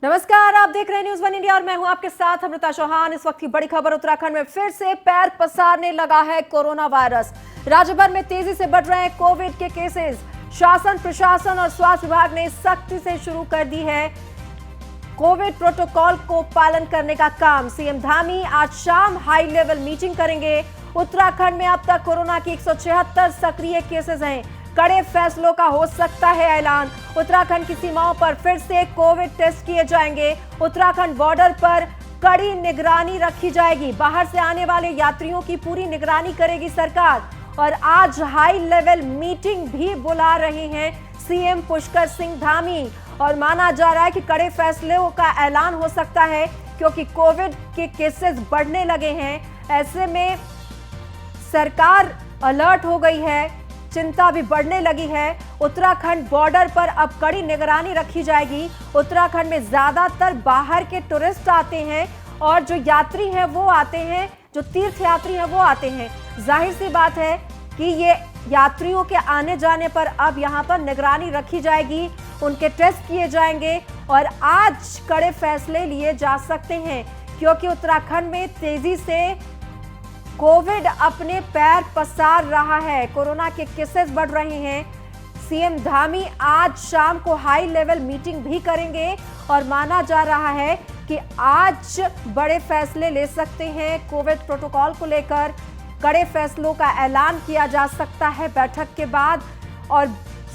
नमस्कार, आप देख रहे हैं न्यूज़ वन इंडिया और मैं हूं आपके साथ अमृता चौहान। इस वक्त की बड़ी खबर, उत्तराखंड में फिर से पैर पसारने लगा है कोरोना वायरस। राज्य भर में तेजी से बढ़ रहे हैं कोविड के केसेस। शासन, प्रशासन और स्वास्थ्य विभाग ने सख्ती से शुरू कर दी है कोविड प्रोटोकॉल को पालन करने का काम। सीएम धामी आज शाम हाई लेवल मीटिंग करेंगे। उत्तराखंड में अब तक कोरोना की 176 सक्रिय केसेस हैं। कड़े फैसलों का हो सकता है ऐलान। उत्तराखंड की सीमाओं पर फिर से कोविड टेस्ट किए जाएंगे। उत्तराखंड बॉर्डर पर कड़ी निगरानी रखी जाएगी। बाहर से आने वाले यात्रियों की पूरी निगरानी करेगी सरकार। और आज हाई लेवल मीटिंग भी बुला रहे हैं सीएम पुष्कर सिंह धामी। और माना जा रहा है कि कड़े फैसलों का ऐलान हो सकता है, क्योंकि कोविड के केसेस बढ़ने लगे हैं। ऐसे में सरकार अलर्ट हो गई है, चिंता भी बढ़ने लगी है। उत्तराखंड बॉर्डर पर अब कड़ी निगरानी रखी जाएगी। उत्तराखंड में ज्यादातर बाहर के टूरिस्ट आते हैं और जो यात्री हैं वो आते हैं, जो तीर्थ यात्री हैं वो आते हैं। जाहिर सी बात है कि ये यात्रियों के आने जाने पर अब यहाँ पर निगरानी रखी जाएगी, उनके टेस्ट किए जाएंगे और आज कड़े फैसले लिए जा सकते हैं, क्योंकि उत्तराखंड में तेजी से कोविड अपने पैर पसार रहा है। कोरोना के केसेस बढ़ रहे हैं। सीएम धामी आज शाम को हाई लेवल मीटिंग भी करेंगे और माना जा रहा है कि आज बड़े फैसले ले सकते हैं। कोविड प्रोटोकॉल को लेकर कड़े फैसलों का ऐलान किया जा सकता है बैठक के बाद। और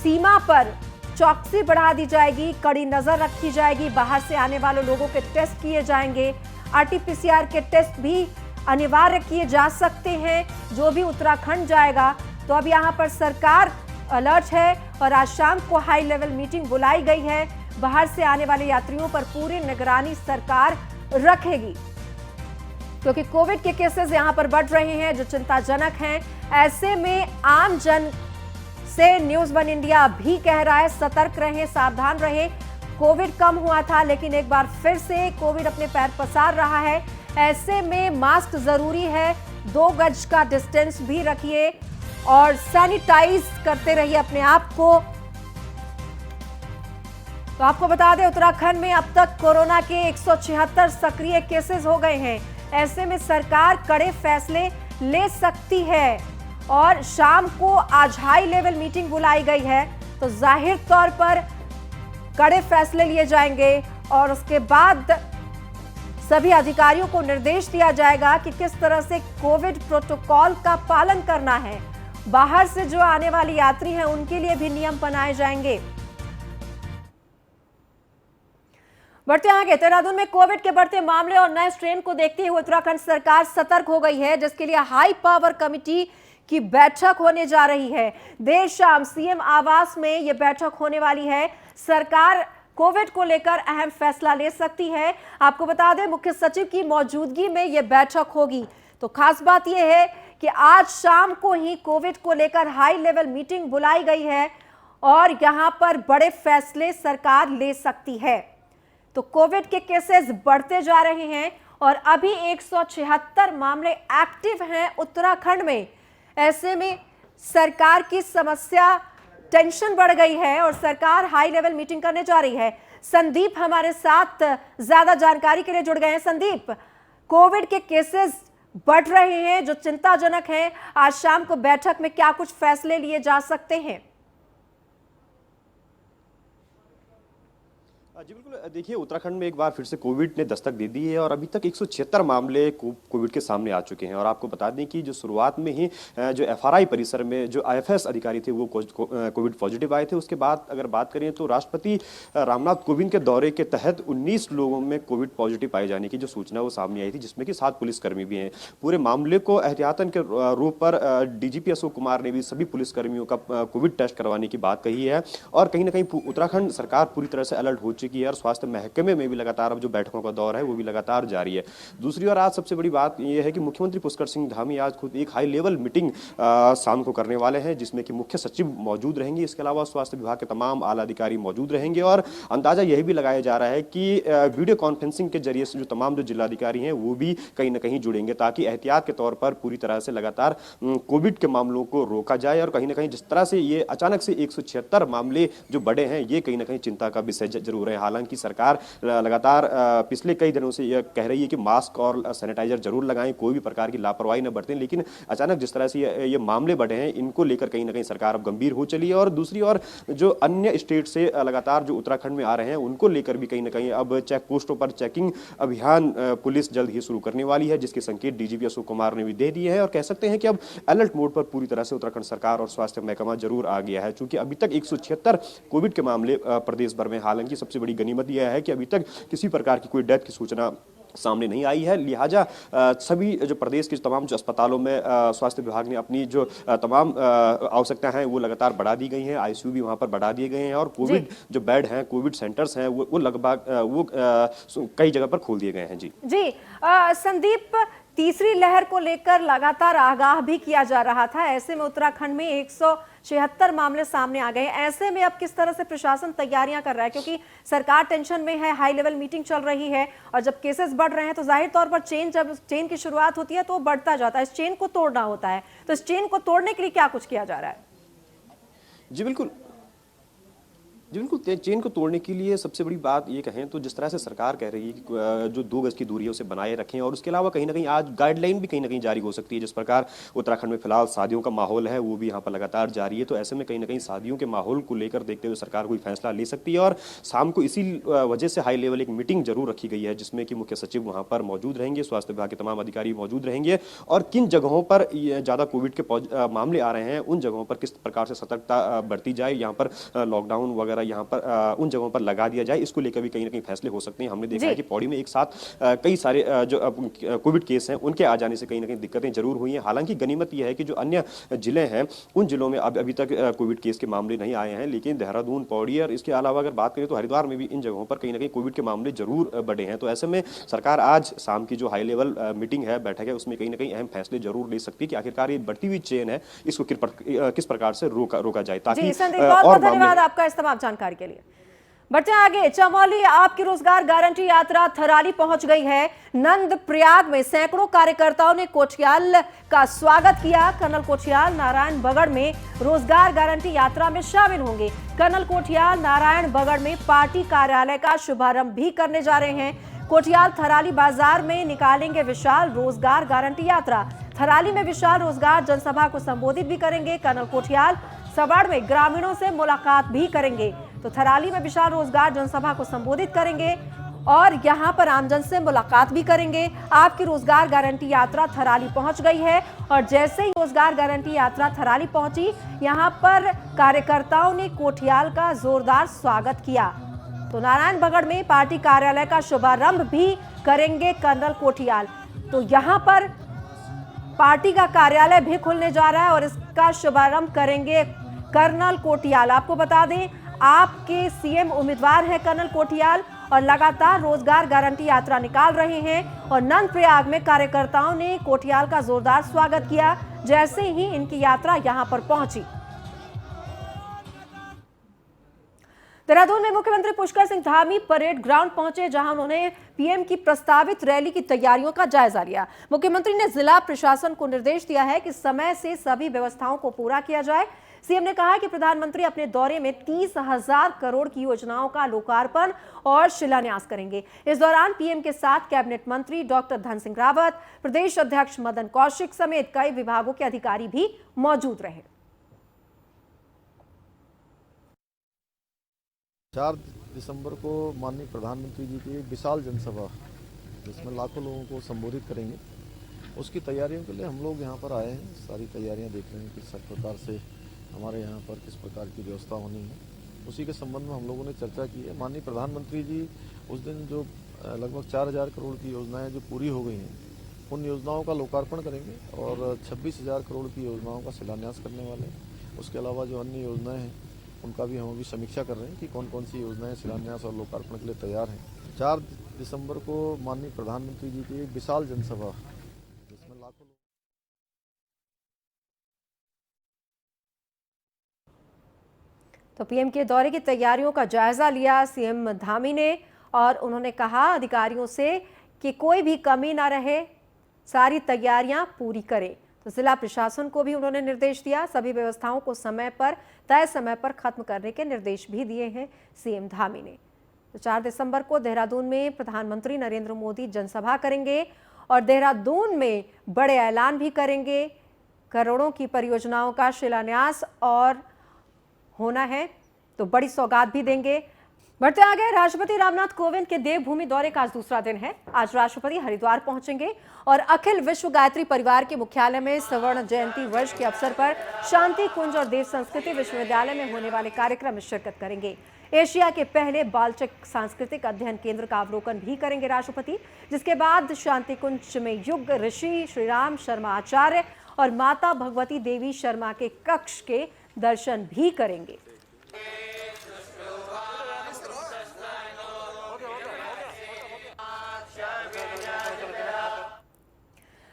सीमा पर चौकसी बढ़ा दी जाएगी, कड़ी नजर रखी जाएगी। बाहर से आने वाले लोगों के टेस्ट किए जाएंगे। आरटीपीसीआर के टेस्ट भी अनिवार्य किए जा सकते हैं जो भी उत्तराखंड जाएगा। तो अब यहाँ पर सरकार अलर्ट है और आज शाम को हाई लेवल मीटिंग बुलाई गई है। बाहर से आने वाले यात्रियों पर पूरी निगरानी सरकार रखेगी, क्योंकि कोविड के केसेस यहाँ पर बढ़ रहे हैं जो चिंताजनक हैं। ऐसे में आम जन से न्यूज़ वन इंडिया भी कह रहा है, सतर्क रहें, सावधान रहें। कोविड कम हुआ था, लेकिन एक बार फिर से कोविड अपने पैर पसार रहा है। ऐसे में मास्क जरूरी है, 2 गज का डिस्टेंस भी रखिए और सैनिटाइज करते रहिए अपने आप को। तो आपको बता दें, उत्तराखंड में अब तक कोरोना के 176 सक्रिय केसेस हो गए हैं। ऐसे में सरकार कड़े फैसले ले सकती है और शाम को आज हाई लेवल मीटिंग बुलाई गई है, तो जाहिर तौर पर कड़े फैसले लिए जाएंगे और उसके बाद सभी अधिकारियों को निर्देश दिया जाएगा कि किस तरह से कोविड प्रोटोकॉल का पालन करना है। बाहर से जो आने वाले यात्री हैं उनके लिए भी नियम बनाए जाएंगे। बढ़ते आगे, देहरादून में कोविड के बढ़ते मामले और नए स्ट्रेन को देखते हुए उत्तराखंड सरकार सतर्क हो गई है, जिसके लिए हाई पावर कमेटी की बैठक होने जा रही है। देर शाम सीएम आवास में यह बैठक होने वाली है। सरकार कोविड को लेकर अहम फैसला ले सकती है। आपको बता दें, मुख्य सचिव की मौजूदगी में यह बैठक होगी। तो खास बात यह है कि आज शाम को ही कोविड को लेकर हाई लेवल मीटिंग बुलाई गई है और यहां पर बड़े फैसले सरकार ले सकती है। तो कोविड के केसेस बढ़ते जा रहे हैं और अभी 176 मामले एक्टिव हैं उत्तराखंड में। ऐसे में सरकार की समस्या, टेंशन बढ़ गई है और सरकार हाई लेवल मीटिंग करने जा रही है। संदीप हमारे साथ ज्यादा जानकारी के लिए जुड़ गए हैं। संदीप, कोविड के केसेस बढ़ रहे हैं जो चिंताजनक हैं। आज शाम को बैठक में क्या कुछ फैसले लिए जा सकते हैं? जी बिल्कुल, देखिए उत्तराखंड में एक बार फिर से कोविड ने दस्तक दे दी है और अभी तक 176 मामले कोविड के सामने आ चुके हैं। और आपको बता दें कि जो शुरुआत में ही जो एफआरआई परिसर में जो आईएफएस अधिकारी थे वो कोविड पॉजिटिव आए थे। उसके बाद अगर बात करें तो राष्ट्रपति रामनाथ कोविंद के दौरे के तहत 19 लोगों में कोविड पॉजिटिव पाए जाने की जो सूचना वो सामने आई थी, जिसमें कि 7 पुलिसकर्मी भी हैं। पूरे मामले को एहतियातन के रूप पर डीजीपी अशोक कुमार ने भी सभी पुलिसकर्मियों का कोविड टेस्ट करवाने की बात कही है। और कहीं ना कहीं उत्तराखंड सरकार पूरी तरह से अलर्ट हो चुकी है और स्वास्थ्य महकमे में भी लगातार अब जो बैठकों का दौर है वो भी लगातार जारी है। दूसरी ओर आज सबसे बड़ी बात यह है कि मुख्यमंत्री पुष्कर सिंह धामी आज खुद एक हाई लेवल मीटिंग शाम को करने वाले हैं, जिसमें कि मुख्य सचिव मौजूद रहेंगे। इसके अलावा स्वास्थ्य विभाग के तमाम आला अधिकारी मौजूद रहेंगे और अंदाजा यही भी लगाया जा रहा है कि वीडियो कॉन्फ्रेंसिंग के जरिए से जो तमाम जो जिलाधिकारी हैं वो भी कहीं ना कहीं जुड़ेंगे, ताकि एहतियात के तौर पर पूरी तरह से लगातार कोविड के मामलों को रोका जाए। और कहीं ना कहीं जिस तरह से ये अचानक से 176 मामले जो बढ़े हैं, ये कहीं ना कहीं चिंता का विषय जरूर है। हैं। हालांकि सरकार लगातार पिछले कई दिनों से यह कह रही है कि मास्क और सैनिटाइजर जरूर लगाएं, कोई भी प्रकार की लापरवाही न बरतें, लेकिन अचानक जिस तरह से ये मामले बढ़े हैं, इनको लेकर कहीं ना कहीं सरकार अब गंभीर हो चली है। और दूसरी ओर जो अन्य स्टेट से लगातार जो उत्तराखंड में आ रहे हैं, उनको लेकर भी कहीं ना कहीं अब चेक पोस्टों पर चेकिंग अभियान पुलिस जल्द ही शुरू करने वाली है, जिसके संकेत डीजीपी अशोक कुमार ने भी दे दिए हैं। और कह सकते हैं कि अब अलर्ट मोड पर पूरी तरह से उत्तराखंड सरकार और स्वास्थ्य महकमा जरूर आ गया है, क्योंकि अभी तक 176 कोविड के मामले प्रदेश भर में। हालांकि सबसे बड़ी गनीमत यह है कि अभी तक किसी प्रकार की कोई डेथ की सूचना सामने नहीं आई है। लिहाजा सभी जो प्रदेश के तमाम जो अस्पतालों में स्वास्थ्य विभाग ने अपनी जो तमाम आवश्यकताएं हैं वो लगातार बढ़ा दी गई हैं। आईसीयू भी वहां पर बढ़ा दिए गए हैं और कोविड जो बेड हैं, कोविड सेंटर्स हैं, वो लगभग कई जगह पर खोल दिए गए हैं। जी संदीप, तीसरी लहर को लेकर लगातार आगाह भी किया जा रहा था। ऐसे में उत्तराखंड में 176 मामले सामने आ गए। ऐसे में अब किस तरह से प्रशासन तैयारियां कर रहा है, क्योंकि सरकार टेंशन में है, हाई लेवल मीटिंग चल रही है और जब केसेस बढ़ रहे हैं तो जाहिर तौर पर जब चेन की शुरुआत होती है तो बढ़ता जाता है। इस चेन को तोड़ना होता है, तो इस चेन को तोड़ने के लिए क्या कुछ किया जा रहा है? जी बिल्कुल, चेन को तोड़ने के लिए सबसे बड़ी बात ये कहें तो जिस तरह से सरकार कह रही है कि जो 2 गज की दूरी है उसे बनाए रखें, और उसके अलावा कहीं ना कहीं आज गाइडलाइन भी कहीं ना कहीं जारी हो सकती है। जिस प्रकार उत्तराखंड में फिलहाल शादियों का माहौल है वो भी यहाँ पर लगातार जारी है, तो ऐसे में कहीं ना कहीं शादियों के माहौल को लेकर देखते हुए सरकार कोई फैसला ले सकती है। और शाम को इसी वजह से हाई लेवल एक मीटिंग जरूर रखी गई है, जिसमें कि मुख्य सचिव वहाँ पर मौजूद रहेंगे, स्वास्थ्य विभाग के तमाम अधिकारी मौजूद रहेंगे, और किन जगहों पर ज़्यादा कोविड के मामले आ रहे हैं उन जगहों पर किस प्रकार से सतर्कता बरती जाए, यहाँ पर लॉकडाउन वगैरह यहाँ पर उन जगहों पर लगा दिया जाए, इसको लेकर भी कहीं ना कहीं फैसले हो सकते हैं। हमने देखा है कि पौड़ी में एक साथ कई सारे जो कोविड केस हैं उनके आ जाने से कहीं ना कहीं दिक्कतें जरूर हुई हैं। हालांकि गनीमत यह है कि जो अन्य जिले हैं उन जिलों में अभी तक कोविड केस के मामले नहीं आए हैं, लेकिन देहरादून, पौड़ी और इसके अलावा अगर बात करें तो हरिद्वार में भी इन जगहों पर कहीं ना कहीं कोविड के मामले जरूर बढ़े हैं। तो ऐसे में सरकार आज शाम की जो हाई लेवल मीटिंग है, बैठक है, उसमें कहीं ना कहीं अहम फैसले जरूर ले सकती है कि आखिरकार ये बढ़ती हुई चेन है इसको किस प्रकार से रोका जाए, ताकि और धन्यवाद आपका इस तमाम जानकारी के लिए। बढ़ते आगे, चमोली आपकी रोजगार गारंटी यात्रा थराली पहुंच गई है। नंद प्रयाग में सैकड़ों कार्यकर्ताओं ने कोठियाल का स्वागत किया। कर्नल कोठियाल नारायण बगड़ में रोजगार गारंटी यात्रा में शामिल होंगे। कर्नल कोठियाल नारायण बगड़ में पार्टी कार्यालय का शुभारंभ भी करने जा रहे हैं। कोठियाल थराली बाजार में निकालेंगे विशाल रोजगार गारंटी यात्रा। थराली में विशाल रोजगार जनसभा को संबोधित भी करेंगे। कर्नल कोठियाल सवाड़ में ग्रामीणों से मुलाकात भी करेंगे। तो थराली में विशाल रोजगार जनसभा को संबोधित करेंगे और यहां पर आमजन से मुलाकात भी करेंगे। आपकी रोजगार गारंटी यात्रा थराली पहुंच गई है और जैसे ही रोजगार गारंटी यात्रा थराली पहुंची, यहां पर कार्यकर्ताओं ने कोठियाल का जोरदार स्वागत किया। तो नारायण बगड़ में पार्टी कार्यालय का शुभारंभ भी करेंगे कर्नल कोठियाल। तो यहां पर पार्टी का कार्यालय भी खुलने जा रहा है और इसका शुभारंभ करेंगे कर्नल कोठियाल। आपको बता दें, आपके सीएम उम्मीदवार हैं कर्नल कोठियाल और लगातार रोजगार गारंटी यात्रा निकाल रहे हैं। और नंद प्रयाग में कार्यकर्ताओं ने कोठियाल का जोरदार स्वागत किया जैसे ही इनकी यात्रा यहां पर पहुंची। देहरादून में मुख्यमंत्री पुष्कर सिंह धामी परेड ग्राउंड पहुंचे, जहां उन्होंने पीएम की प्रस्तावित रैली की तैयारियों का जायजा लिया। मुख्यमंत्री ने जिला प्रशासन को निर्देश दिया है कि समय से सभी व्यवस्थाओं को पूरा किया जाए। सीएम ने कहा कि प्रधानमंत्री अपने दौरे में 30,000 करोड़ की योजनाओं का लोकार्पण और शिलान्यास करेंगे। इस दौरान पीएम के साथ कैबिनेट मंत्री डॉक्टर धन सिंह रावत, प्रदेश अध्यक्ष मदन कौशिक समेत कई विभागों के अधिकारी भी मौजूद रहे। 4 दिसंबर को माननीय प्रधानमंत्री जी की विशाल जनसभा जिसमें लाखों लोगों को संबोधित करेंगे, उसकी तैयारियों के लिए हम लोग यहाँ पर आए हैं। सारी तैयारियाँ देख रहे हैं कि किस प्रकार से हमारे यहाँ पर किस प्रकार की व्यवस्था होनी है, उसी के संबंध में हम लोगों ने चर्चा की है। माननीय प्रधानमंत्री जी उस दिन जो लगभग 4,000 करोड़ की योजनाएं जो पूरी हो गई हैं, उन योजनाओं का लोकार्पण करेंगे और 26,000 करोड़ की योजनाओं का शिलान्यास करने वाले हैं। उसके अलावा जो अन्य योजनाएं हैं उनका भी हम अभी समीक्षा कर रहे हैं कि कौन कौन सी योजनाएं शिलान्यास और लोकार्पण के लिए तैयार हैं। 4 दिसंबर को माननीय प्रधानमंत्री जी की विशाल जनसभा जिसमें लाखों तो पीएम के दौरे की तैयारियों का जायजा लिया सीएम धामी ने और उन्होंने कहा अधिकारियों से कि कोई भी कमी ना रहे, सारी तैयारियां पूरी करें। तो जिला प्रशासन को भी उन्होंने निर्देश दिया, सभी व्यवस्थाओं को तय समय पर खत्म करने के निर्देश भी दिए हैं सीएम धामी ने। तो 4 दिसंबर को देहरादून में प्रधानमंत्री नरेंद्र मोदी जनसभा करेंगे और देहरादून में बड़े ऐलान भी करेंगे। करोड़ों की परियोजनाओं का शिलान्यास और होना है तो बड़ी सौगात भी देंगे। बढ़ते आगे, राष्ट्रपति रामनाथ कोविंद के देवभूमि दौरे का आज दूसरा दिन है। आज राष्ट्रपति हरिद्वार पहुंचेंगे और अखिल विश्व गायत्री परिवार के मुख्यालय में स्वर्ण जयंती वर्ष के अवसर पर शांति कुंज और देव संस्कृति विश्वविद्यालय में होने वाले कार्यक्रम में शिरकत करेंगे। एशिया के पहले बाल्टिक सांस्कृतिक अध्ययन केंद्र का अवलोकन भी करेंगे राष्ट्रपति, जिसके बाद शांति कुंज में युग ऋषि श्रीराम शर्मा आचार्य और माता भगवती देवी शर्मा के कक्ष के दर्शन भी करेंगे।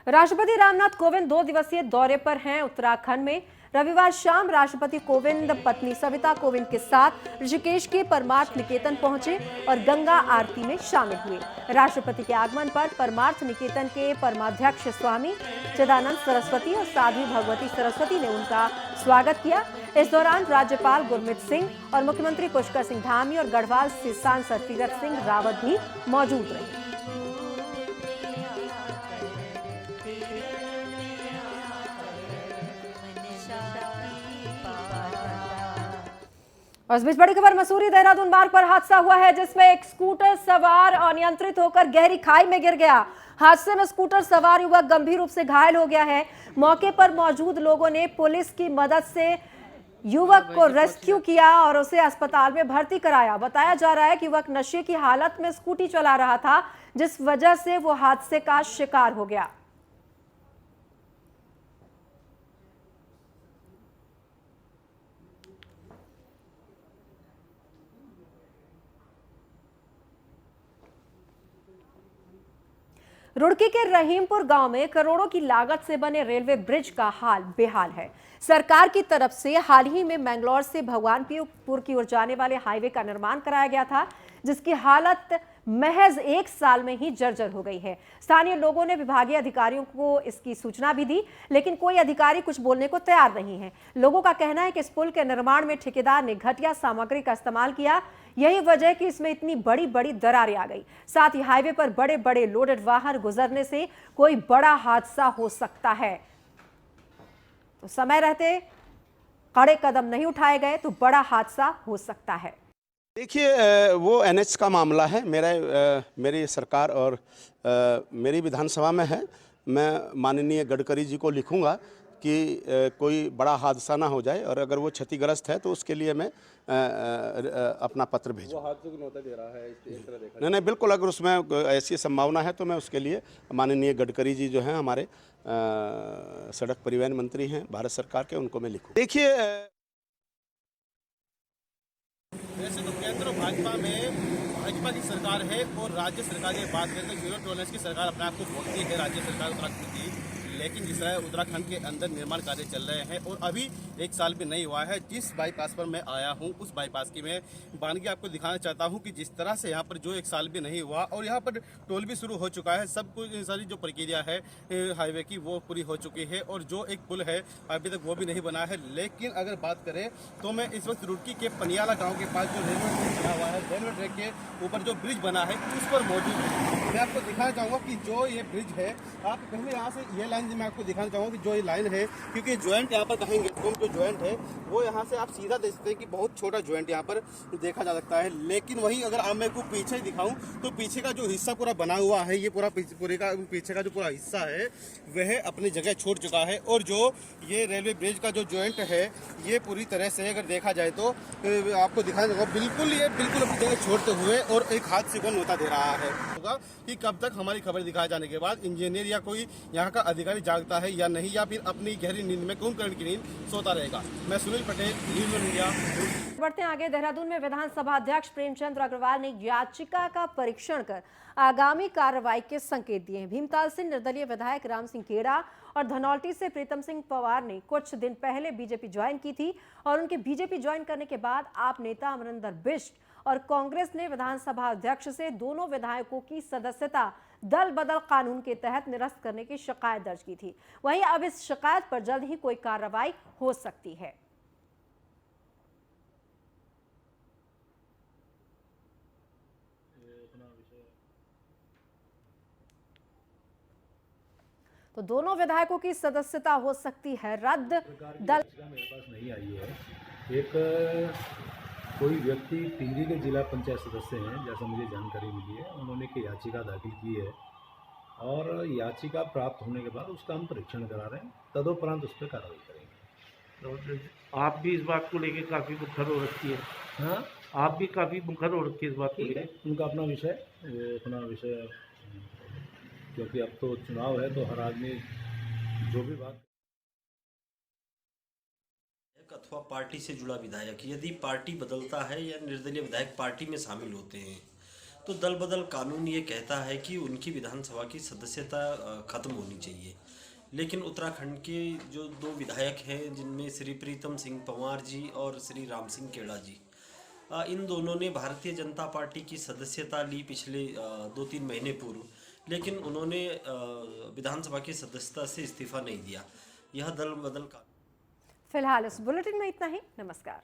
राष्ट्रपति रामनाथ कोविंद 2 दिवसीय दौरे पर हैं उत्तराखंड में। रविवार शाम राष्ट्रपति कोविंद पत्नी सविता कोविंद के साथ ऋषिकेश के परमार्थ निकेतन पहुंचे और गंगा आरती में शामिल हुए। राष्ट्रपति के आगमन पर परमार्थ निकेतन के परमाध्यक्ष स्वामी चिदानंद सरस्वती और साध्वी भगवती सरस्वती ने उनका स्वागत किया। इस दौरान राज्यपाल गुरमीत सिंह और मुख्यमंत्री पुष्कर सिंह धामी और गढ़वाल से सांसद तीरथ सिंह रावत भी मौजूद रहे। और इस बीच बड़ी खबर, मसूरी देहरादून मार्ग पर हादसा हुआ है जिसमें एक स्कूटर सवार अनियंत्रित होकर गहरी खाई में गिर गया। हादसे में स्कूटर सवार युवक गंभीर रूप से घायल हो गया है। मौके पर मौजूद लोगों ने पुलिस की मदद से युवक को रेस्क्यू किया और उसे अस्पताल में भर्ती कराया। बताया जा रहा है कि युवक नशे की हालत में स्कूटी चला रहा था, जिस वजह से वो हादसे का शिकार हो गया। रुड़की के रहीमपुर गांव में करोड़ों की लागत से बने रेलवे ब्रिज का हाल बेहाल है। सरकार की तरफ से हाल ही में मैंगलोर से भगवानपुर की ओर जाने वाले हाईवे का निर्माण कराया गया था, जिसकी हालत महज 1 साल में ही जर्जर हो गई है। स्थानीय लोगों ने विभागीय अधिकारियों को इसकी सूचना भी दी, लेकिन कोई अधिकारी कुछ बोलने को तैयार नहीं है। लोगों का कहना है कि इस पुल के निर्माण में ठेकेदार ने घटिया सामग्री का इस्तेमाल किया, यही वजह है कि इसमें इतनी बड़ी बड़ी दरारें आ गई। साथ ही हाईवे पर बड़े बड़े लोडेड वाहन गुजरने से कोई बड़ा हादसा हो सकता है। तो समय रहते कड़े कदम नहीं उठाए गए तो बड़ा हादसा हो सकता है। देखिए, वो एनएच का मामला है। मेरी सरकार और मेरी विधानसभा में है। मैं माननीय गडकरी जी को लिखूंगा कि कोई बड़ा हादसा ना हो जाए और अगर वो क्षतिग्रस्त है तो उसके लिए मैं अपना पत्र भेजूँ। वो हादसों की नौता दे रहा है इस तरह देखा नहीं, बिल्कुल। अगर उसमें ऐसी संभावना है तो मैं उसके लिए माननीय गडकरी जी जो हैं हमारे सड़क परिवहन मंत्री हैं भारत सरकार के, उनको मैं लिखूँ। देखिए, वैसे तो केंद्र और भाजपा में भाजपा की सरकार है और राज्य सरकार की बात करें तो जीरो टॉलरेंस की सरकार अपने आप को बोलती है राज्य सरकार उत्तराखंड की, लेकिन जिस तरह उत्तराखंड के अंदर निर्माण कार्य चल रहे हैं और अभी 1 साल भी नहीं हुआ है। जिस बाईपास पर मैं आया हूं उस बाईपास की मैं बानगी आपको दिखाना चाहता हूं कि जिस तरह से यहां पर जो 1 साल भी नहीं हुआ और यहां पर टोल भी शुरू हो चुका है। सब कुछ सारी जो प्रक्रिया है हाईवे की वो पूरी हो चुकी है और जो एक पुल है अभी तक वो भी नहीं बना है। लेकिन अगर बात करें तो मैं इस वक्त रुड़की के पनियाला गाँव के पास जो रेलवे ट्रैक बना हुआ है, रेलवे ट्रैक के ऊपर जो ब्रिज बना है उस पर मौजूद है। मैं आपको दिखाना चाहूँगा कि जो ये ब्रिज है, आप पहले यहाँ से ये लाइन मैं आपको दिखाना चाहूँगा कि जो ये लाइन है, क्योंकि ज्वाइंट यहाँ पर कहेंगे तो जो ज्वाइंट है वो यहाँ से आप सीधा देख सकते हैं कि बहुत छोटा ज्वाइंट यहाँ पर देखा जा सकता है। लेकिन वहीं अगर आप मैं को पीछे दिखाऊं तो पीछे का जो हिस्सा पूरा बना हुआ है, ये पूरा पीछे का जो पूरा हिस्सा है वह अपनी जगह छोड़ चुका है। और जो ये रेलवे ब्रिज का जो ज्वाइंट है ये पूरी तरह से अगर देखा जाए तो आपको दिखाना चाहूँगा बिल्कुल अपनी जगह छोड़ते हुए और एक हाथ से बंद होता दे रहा है। होगा कि कब तक हमारी खबर दिखाए जाने के बाद इंजीनियर या कोई यहाँ का अधिकारी जागता है या नहीं, या फिर अपनी गहरी नींद में कुंभकर्ण की नींद सोता रहेगा। मैं Sunil Patel, news one India. बढ़ते आगे, देहरादून में विधानसभा अध्यक्ष प्रेमचंद अग्रवाल ने याचिका का परीक्षण कर आगामी कार्रवाई के संकेत दिए हैं। भीमताल से निर्दलीय विधायक राम सिंह खेड़ा और धनौल्टी से प्रीतम सिंह पवार ने कुछ दिन पहले बीजेपी ज्वाइन की थी और उनके बीजेपी ज्वाइन करने के बाद आप नेता अमरिंदर बिष्ट और कांग्रेस ने विधानसभा अध्यक्ष से दोनों विधायकों की सदस्यता दल बदल कानून के तहत निरस्त करने की शिकायत दर्ज की थी। वहीं अब इस शिकायत पर जल्द ही कोई कार्रवाई हो सकती है। तो दोनों विधायकों की सदस्यता हो सकती है रद्द। दल मेरे पास नहीं आई है। एक कोई व्यक्ति टिहरी के जिला पंचायत सदस्य हैं, जैसा मुझे जानकारी मिली है, उन्होंने एक याचिका दाखिल की है और याचिका प्राप्त होने के बाद उसका हम परीक्षण करा रहे हैं, तदोपरांत उस पर कार्रवाई करेंगे। तो आप भी इस बात को लेकर काफ़ी मुखर हो रखी है। हाँ, आप भी काफ़ी मुखर हो रखी है इस बात को लेकर। उनका अपना विषय, वो अपना विषय, क्योंकि अब तो चुनाव है तो हर आदमी जो भी बात अथवा पार्टी से जुड़ा विधायक यदि पार्टी बदलता है या निर्दलीय विधायक पार्टी में शामिल होते हैं तो दल बदल कानून ये कहता है कि उनकी विधानसभा की सदस्यता खत्म होनी चाहिए। लेकिन उत्तराखंड के जो दो विधायक हैं जिनमें श्री प्रीतम सिंह पंवार जी और श्री राम सिंह केड़ा जी, इन दोनों ने भारतीय जनता पार्टी की सदस्यता ली पिछले 2-3 महीने पूर्व, लेकिन उन्होंने विधानसभा की सदस्यता से इस्तीफा नहीं दिया। यह दल बदल का। फिलहाल इस बुलेटिन में इतना ही। नमस्कार।